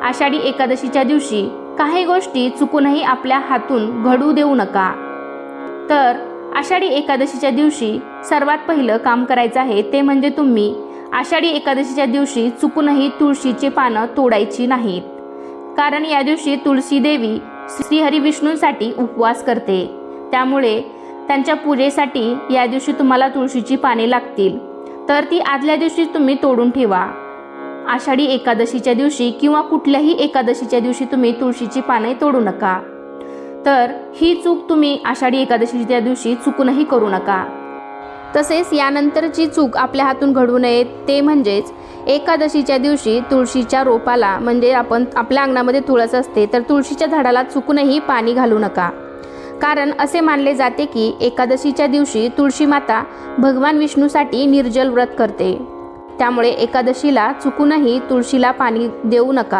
आषाढी एकादशीच्या दिवशी काही गोष्टी चुकूनही आपल्या हातून घडू देऊ नका। तर आषाढी एकादशीच्या दिवशी सर्वात पहिलं काम करायचं आहे ते म्हणजे तुम्ही आषाढी एकादशीच्या दिवशी चुकूनही तुळशीची पानं तोडायची नाहीत, कारण या दिवशी तुळशी देवी श्रीहरी विष्णूंसाठी उपवास करते। त्यामुळे त्यांच्या पूजेसाठी या दिवशी तुम्हाला तुळशीची पाने लागतील, तर ती आदल्या दिवशी तुम्ही तोडून ठेवा। आषाढी एकादशीच्या दिवशी किंवा कुठल्याही एकादशीच्या दिवशी तुम्ही तुळशीची पाने तोडू नका। तर ही चूक तुम्ही आषाढी एकादशीच्या दिवशी चुकूनही करू नका। तसेच यानंतरची चूक आपल्या हातून घडू नये ते म्हणजेच एकादशीच्या दिवशी तुळशीच्या रोपाला, म्हणजे आपण आपल्या अंगणामध्ये तुळस असते तर तुळशीच्या झाडाला चुकूनही पाणी घालू नका, कारण असे मानले जाते की एकादशीच्या दिवशी तुळशी माता भगवान विष्णूसाठी निर्जल व्रत करते। त्यामुळे एकादशीला चुकूनही तुळशीला पाणी देऊ नका।